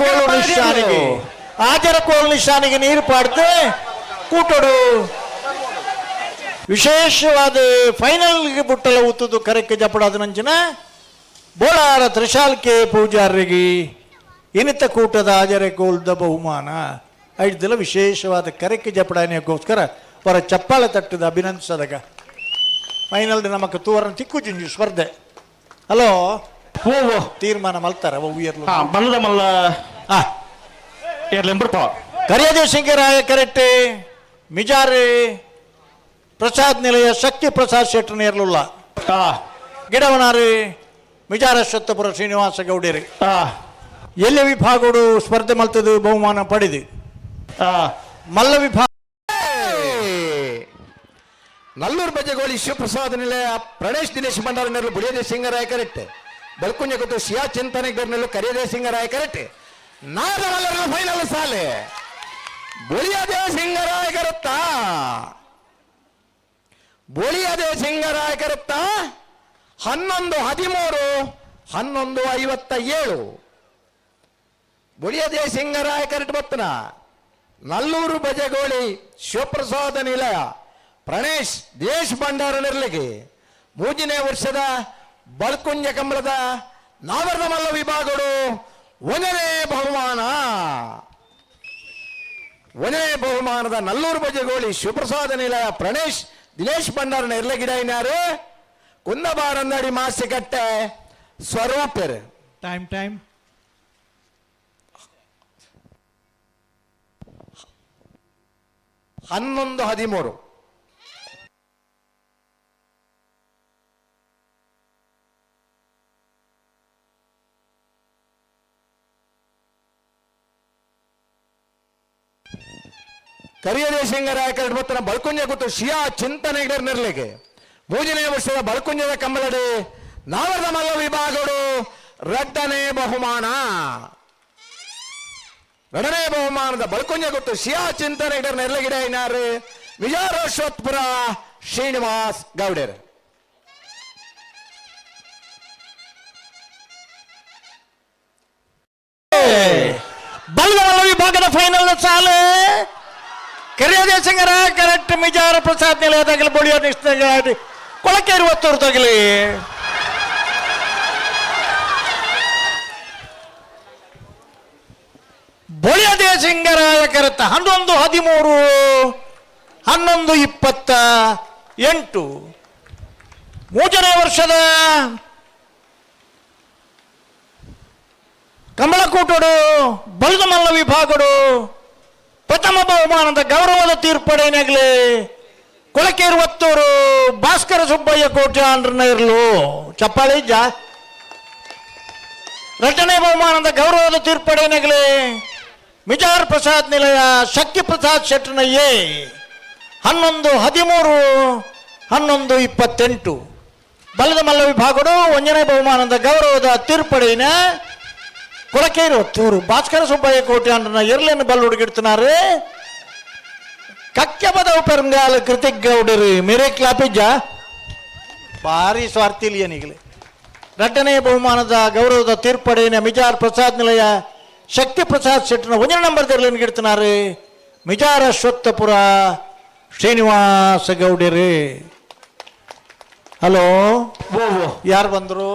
ಕೋಲು ನಿಶಾನಿಗೆ ಆಜರ ಕೋಲು ನಿಶಾನಿಗೆ ನೀರು ಪಾಡ್ದೆ ಕೂಟೋಡು ವಿಶೇಷವಾದ ಫೈನಲ್ಗೆ ಬುಟ್ಟಲ ಊತದು ಕರೆಕ್ಕೆ ಜಪಡಾದ ನಂಚಿನ ಬೋಳಾರ ತ್ರಿಶಾಲ್ಕೆ ಪೂಜಾರಿಗೆ ಇನಿತ ಕೂಟದ ಆಜರೆ ಕೋಲ್ದ ಬಹುಮಾನ ಐದೆಲ್ಲ ವಿಶೇಷವಾದ ಕರೆಕ್ಕೆ ಜಪಡಾನೆಗೋಸ್ಕರ ಹೊರ ಚಪ್ಪಾಳೆ ತಟ್ಟದ ಅಭಿನಂದಿಸದಾಗ ಫೈನಲ್ ನಮಕ್ ತೂವರನ್ನು ತಿಕ್ಕು ಜಿಂಜು ಸ್ಪರ್ಧೆ ಹಲೋ ಓ ತೀರ್ಮಾನ ಮಲ್ತಾರ ಮಲ್ಲದ ಮಲ್ಲ ಏರ್ಲೆಂಬಿಡ್ತಾವ ಕರಿಯದೇ ಸಿಂಗರಾಯ ಕರೆಕ್ಟೆ ಮಿಜಾರೆ ಪ್ರಸಾದ್ ನಿಲಯ ಶಕ್ತಿ ಪ್ರಸಾದ್ ಶೆಟ್ಟರ್ ನೇರ್ಲುಲ್ಲ ಗಿಡವನಾರಿ ಮಿಜಾರ ಶತ್ತಪುರ ಶ್ರೀನಿವಾಸ ಗೌಡರಿ ಎಲ್ಲ ವಿಭಾಗಗಳು ಸ್ಪರ್ಧೆ ಮಲ್ತದು ಬಹುಮಾನ ಪಡೆದು ಮಲ್ಲ ವಿಭಾಗ ನಲ್ಲೂರು ಬಜೆಗೋಳಿ ಶಿವಪ್ರಸಾದ್ ನಿಲಯ ಪ್ರಣೇಶ್ ದಿನೇಶ್ ಭಂಡಾರ ನೆರಳು ಬುಳಿಯದೇ ಸಿಂಗರಾಯ ಕರೆಕ್ಟ್ ಬೆಳ್ಕುಂಜ ಗೊತ್ತು ಶಿಯಾ ಚಿಂತನೆಗರ್ನೆಲ್ಲು ಕರಿಯದೇ ಸಿಂಗರಾಯ ಕರೆಕ್ಟ್ ನಾರಮಲ್ಲರ ಫೈನಲ್ ಸಾಲೆ ಬುಳಿಯದೇ ಸಿಂಗರಾಯ ಕರುತ್ತಾ ಬುಳಿಯದೇ ಸಿಂಗರಾಯ ಕರುತ್ತಾ 11-13 11-57 ಬುಳಿಯದೇ ಸಿಂಗರಾಯ ಕರೆಕ್ಟ್ ಬತ್ತನ ನಲ್ಲೂರು ಬಜೆಗೋಳಿ ಶಿವಪ್ರಸಾದ ನಿಲಯ ಪ್ರಣೇಶ್ ದೇಶ್ ಭಂಡಾರ ನಿರ್ಲಿಗೆ 3ನೇ ವರ್ಷದ ಬಳ್ಕುಂಜ ಕಂಬಳದ ನಾವರ್ದ ಮಲ್ಲ ವಿಭಾಗಗಳು 1ನೇ ಬಹುಮಾನದ ನಲ್ಲೂರು ಬಜೆಗೋಳಿ ಶಿವಪ್ರಸಾದ ನಿಲಯ ಪ್ರಣೇಶ್ ದಿನೇಶ್ ಭಂಡಾರ ನಿರ್ಲಗಿಡ ಇನ್ನಾರು ಕುಂದಬಾರಂದಡಿ ಮಾಸಿಕಟ್ಟೆ ಸ್ವರೂಪರ್ ಟೈಮ್ 11-13 ಕರಿಯದೇ ಸಿಂಗರಾಯ ಕರೆಕ್ಟ್ ಬತ್ತನ ಬಳ್ಕುಂಜ ಗೊತ್ತು ಶಿಯಾ ಚಿಂತನೆಗರ್ ನಿರ್ಲಿಗೆ 3ನೇ ವರ್ಷದ ಬಳ್ಕುಂಜದ ಕಂಬಳಡಿ ನಾವರ್ದ ಮಲ್ಲ ವಿಭಾಗಗಳು 2ನೇ ಬಹುಮಾನದ ಬಳ್ಕುಂಜ ಗೊತ್ತು ಶಿಯಾ ಚಿಂತನೆಗರ್ ನಿರ್ಲಗಿಡ ಇನ್ನಾರು ವಿಜಾರೋಶ್ವತ್ಪುರ ಶ್ರೀನಿವಾಸ್ ಗೌಡರ್ ಬಲ್ಲದ ಮಲ್ಲ ವಿಭಾಗದ ಫೈನಲ್ ಸಾಲೆ ಕರಿಯದೇ ಸಿಂಗರಾಯ ಕರೆಕ್ಟ್ ಮಿಜಾರ ಪ್ರಸಾದ್ ನಿಲಯದಾಗಲಿ ಬಳಿಯ ನಿಷ್ಠ ಕೊಳಕೆ 20 ತಗಲಿ ಬಳಿಯದೇ ಸಿಂಗರಾಯ ಕರೆಕ್ಟ್ 11-13 11-28 3ನೇ ವರ್ಷದ ಕಮಲಕೂಟಡು ಬಲ್ದ ಮಲ್ಲ ವಿಭಾಗಡು ಪ್ರಥಮ ಬಹುಮಾನದ ಗೌರವದ ತೀರ್ಪಡೆಯಾಗಲಿ ಕೊಳಕೆ 20 ಭಾಸ್ಕರ ಸುಬ್ಬಯ್ಯ ಕೋಟೆ ಅಂಡ್ರನ ಇರಲು ಚಪ್ಪಾಳಿ ಜಾ 2ನೇ ಬಹುಮಾನದ ಗೌರವದ ತೀರ್ಪಡೆಯಾಗಲಿ ಮಿಜಾರ್ ಪ್ರಸಾದ್ ನಿಲಯ ಶಕ್ತಿ ಪ್ರಸಾದ್ ಶೆಟ್ಟರ್ನ 11-13 11-28 ಬಲ್ಲದ ಮಲ್ಲ ವಿಭಾಗಡು 1ನೇ ಬಹುಮಾನದ ಗೌರವದ ತೀರ್ಪಡೆಯಿನ ಕೊಳಕೆ 20 ಭಾಸ್ಕರ ಸುಬ್ಬಯ್ಯ ಕೋಟೆ ಅಂಡ್ರನ ಎರ್ಲೆನ್ನು ಬಲ್ಲು ಹುಡುಗಿಡ್ತಿನಾರು ಕಕ್ಕೆ ಬದವು ಪೆರಂಗಾಲ ಕೃತಿಕ್ ಗೌಡರು ಮೇರೆ ಕ್ಲಾಪಿಜ್ಜ ಭಾರಿ ಸ್ವಾರ್ಥಿಲಿಯನಿಗಲಿ 2ನೇ ಬಹುಮಾನದ ಗೌರವದ ತೀರ್ಪಡೆಯಿನ ಮಿಜಾರ್ ಪ್ರಸಾದ್ ನಿಲಯ ಶಕ್ತಿ ಪ್ರಸಾದ್ ಶೆಟ್ಟರ್ನ 1ನೇ ನಂಬರ್ ಎರ್ಲೆನ್ನು ಗಿಡ್ತಿನಾರು ಮಿಜಾರ ಅಶ್ವತ್ಥಪುರ ಶ್ರೀನಿವಾಸ ಗೌಡರು ಹಲೋ ಯಾರು ಬಂದರು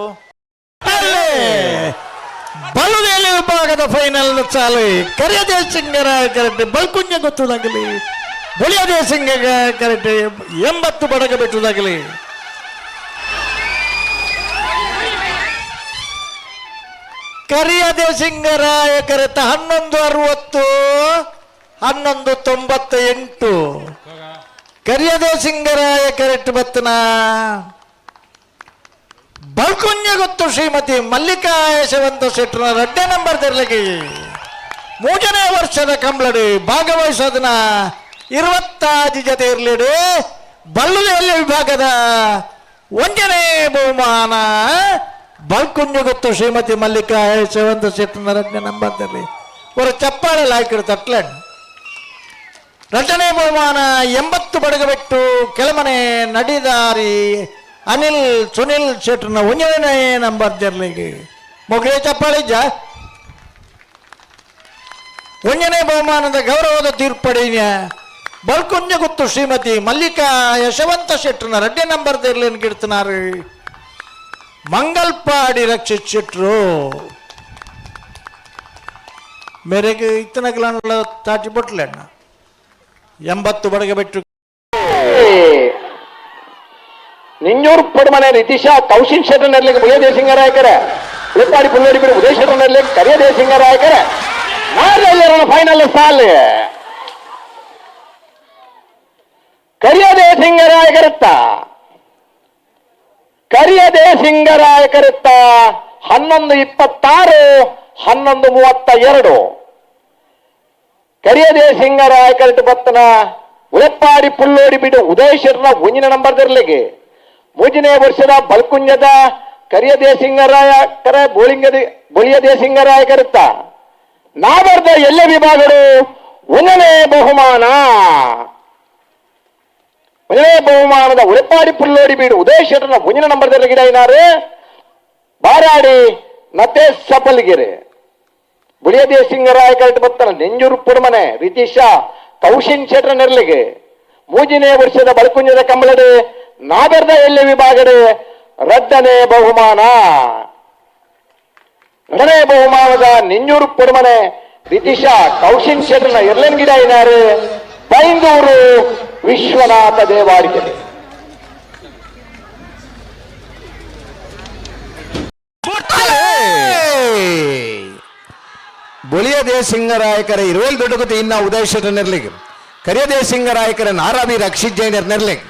ಬಲ್ಲುದೇಲಿ ವಿಭಾಗದ ಫೈನಲ್ ಚಾಲೆ ಕರಿಯದೇ ಸಿಂಗರಾಯ ಕರೆಕ್ಟ್ ಬಲ್ಕುಂಜ ಗೊತ್ತದಾಗಲಿ ಬಳಿಯದೇ ಸಿಂಗ ಕರೆಕ್ಟ್ 80 ಬಡಗ ಬೆಟ್ಟದಾಗಲಿ ಕರಿಯದೇ ಸಿಂಗರಾಯ ಕರೆಕ್ಟ್ 11-60 11-98 ಕರಿಯದೇ ಸಿಂಗರಾಯ ಕರೆಕ್ಟ್ ಬತ್ತನ ಬಳ್ಕುಂಜ ಗೊತ್ತು ಶ್ರೀಮತಿ ಮಲ್ಲಿಕಾ ಯಶವಂತ ಶೆಟ್ಟರ 2ನೇ ನಂಬರ್ ತೆರಲಿಗೆ 3ನೇ ವರ್ಷದ ಕಂಬಳಡಿ ಭಾಗವಹಿಸೋದನ್ನ 20 ಜೊತೆ ಇರಲಿಡಿ ಬಲ್ಲುದೇಲಿ ವಿಭಾಗದ 1ನೇ ಬಹುಮಾನ ಬಳ್ಕುಂಜ ಗೊತ್ತು ಶ್ರೀಮತಿ ಮಲ್ಲಿಕಾ ಯಶವಂತ ಶೆಟ್ಟರ 2ನೇ ನಂಬರ್ ತೆರಲಿ ஒரு ಚಪ್ಪಾಳೆ ಹಾಕಿಡು ತಟ್ಲಣ್ಣ 2ನೇ ಬಹುಮಾನ 80 ಬಡಗಬೆಟ್ಟು ಕೆಳಮನೆ ನಡಿದಾರಿ ಅನಿಲ್ ಸುನಿಲ್ ಶೆಟ್ಟರ್ನ 1ನೇ ನಂಬರ್ ಜರ್ಲಿಗೆ ಮೊಗಲೇ ಚಪ್ಪಾಳಿ ಜಾ ಒಂದನೇ ಬಹುಮಾನದ ಗೌರವದ ತೀರ್ಪಡಿನ ಬಲ್ಕೊಂಜ ಗೊತ್ತು ಶ್ರೀಮತಿ ಮಲ್ಲಿಕಾ ಯಶವಂತ ಶೆಟ್ಟರ್ನ 2 ನಂಬರ್ ದೇರ್ಲೇನು ಗಿಡ್ತನಾರು ಮಂಗಲ್ಪಾಡಿ ರಕ್ಷಿಸಿಟ್ರು ಮೇರೆಗೆ ಇತ್ತನಗಲ ತಾಟಿ ಬಟ್ಲೆಣ್ಣ 80 ಬಡಗೆ ಬಿಟ್ಟು ನಿಂಜೂರು ಪಡುಮನೆ ರಿತಿಶಾ ಕೌಶಿನ್ ಶೆಟ್ಟರ್ ನೆರಲಿಗೆ ಮುಳಿಯ ಸಿಂಗರಾಯಕರ ಉಳಿಪಾಡಿ ಪುಲ್ಲೋಡಿ ಬಿಡು ಉದಯ ಶೆಟ್ಟರ್ ನೆರಲಿಗೆ ಕರಿಯ ಸಿಂಗರಾಯಕರ ಫೈನಲ್ ಸಾಲು ಕರಿಯದೇ ಸಿಂಗರಾಯಕರುತ್ತ 11:26 11:32 ಕರಿಯದೇ ಸಿಂಗರಾಯಕರಟ್ಟು ಬತ್ತನ ಉಳೆಪ್ಪಾಡಿ ಪುಲ್ಲೋಡಿ ಬಿಡು ಉದಯೇಶ್ವರನ ಒಂಜಿನ ನಂಬರ್ ದಿರ್ಲಿಗೆ 3ನೇ ವರ್ಷದ ಬಲ್ಕುಂಜದ ಕರಿಯದೇ ಸಿಂಗರಾಯಕರ ಬೋಳಿಯದೇ ಸಿಂಗರಾಯಕರುತ್ತ ನಾಗರದ ಎಲ್ಲ ವಿಭಾಗಗಳು 1ನೇ ಬಹುಮಾನದ ಉಳೆಪ್ಪಾಡಿ ಪುಲ್ಲೋಡಿ ಬೀಡು ಉದಯೇಶ್ವರನ ಮುಂಜಿನ ನಂಬರ್ ಗಿಡ ಏನಾರು ಬಾರಾಡಿ ಮತ್ತೆ ಸಪಲ್ಗಿರಿ ಬುಳಿಯದೇ ಸಿಂಗರಾಯಕರಟ್ಟು ಬತ್ತನ ನೆಂಜೂರು ಪುಡಮನೆ ರಿತೀಶಾ ಕೌಶಿನ್ ಶೆಟ್ರ ನೆರಲಿಗೆ 3ನೇ ವರ್ಷದ ಬಲ್ಕುಂಜದ ಕಂಬಳಡೆ ನಾಗರದ ಎಲ್ಲ ವಿಭಾಗಡೆ 2ನೇ ಬಹುಮಾನದ ನೆಂಜೂರು ಪುಡಮನೆ ರಿತೀಶಾ ಕೌಶಿನ್ ಶೆಟ್ರನ ಎರ್ಲೆನ್ ಗಿಡ ಏನಾರು ಬೈಂದೂರು ವಿಶ್ವನಾಥ ದೇವಾಡಿಕೆ ಬೊಳಿಯದೇ ಸಿಂಗರಾಯಕರ 20 ದೊಡ್ಡ ಗೊತ್ತು ಇನ್ನ ಉದಯ ಶೆಟ್ಟರ್ ನೆರ್ಲಿಗೆ ಕರಿಯದೇ ಸಿಂಗರಾಯಕರ ನಾರಾಬಿ ರಕ್ಷಿತ್ ಜೈನರ್ ನೆರ್ಲಿಗೆ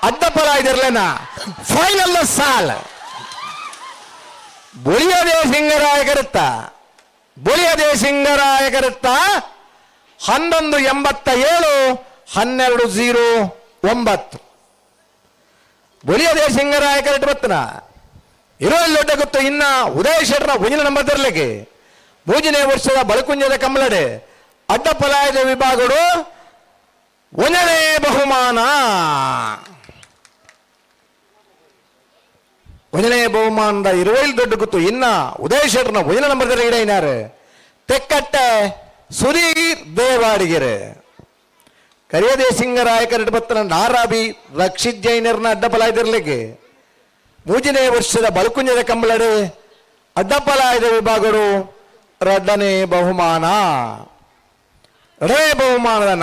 ಅಡ್ಡಪಲ ಇದರ್ಲೇನ ಫೈನಲ್ ಸಾಲ್ ಬೊಳಿಯದೇ ಸಿಂಗರಾಯಕರುತ್ತ 11:87 12:09 ಬೊಳಿಯದೇ ಸಿಂಗರಾಯಕರಟ್ಟು ಬತ್ತನ 20 ದೊಡ್ಡ ಗೊತ್ತು ಇನ್ನ ಉದಯ ಶೆಟ್ಟರ್ನ ಒಂಜಿನ ನಂಬರ್ ತರಲಿಕ್ಕೆ 3ನೇ ವರ್ಷದ ಬಲಕುಂಜದ ಕಂಬಳಡೆ ಅಡ್ಡಪಲಾಯದ ವಿಭಾಗಗಳು 1ನೇ ಬಹುಮಾನ 1ನೇ ಬಹುಮಾನದ 20 ದೊಡ್ಡ ಗೊತ್ತು ಇನ್ನ ಉದಯ ಶೆಟ್ಟರ್ನ ಒಂಜಿನ ನಂಬರ್ ತರ ಗಿಡ ಏನಾರು ತೆಕ್ಕಟ್ಟೆ ಸುಧೀರ್ ದೇವಾಡಿಗೆರೆ ಕರಿಯದೇ ಸಿಂಗರಾಯಕರಟ್ಟು ಬತ್ತನ ನಾರಾಬಿ ರಕ್ಷಿತ್ ಜೈನರ್ನ ಅಡ್ಡಪಲಾಯದಿರ್ಲಿಕ್ಕೆ 3ನೇ ವರ್ಷದ ಬಲಕುಂಜದ ಕಂಬಳಡೆ ಅಡ್ಡಪಲಾಯದ ವಿಭಾಗಗಳು 2ನೇ ಬಹುಮಾನದ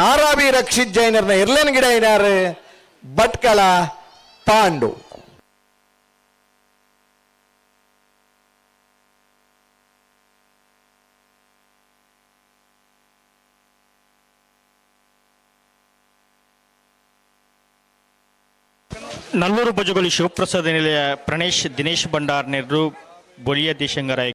ನಾರಾಬಿ ರಕ್ಷಿತ್ ಜೈನರ್ನ ಇರ್ಲೇನ್ ಗಿಡ ಏನಾರು ಭಟ್ಕಳ ಪಾಂಡು ನಲ್ಲೂರು ಬಜಗೋಳಿ ಶಿವಪ್ರಸಾದ ನಿಲಯ ಪ್ರಣೇಶ್ ದಿನೇಶ್ ಭಂಡಾರ್ ನೆರರು ಬೊಳಿಯ ದೇಶಂಗರಾಯ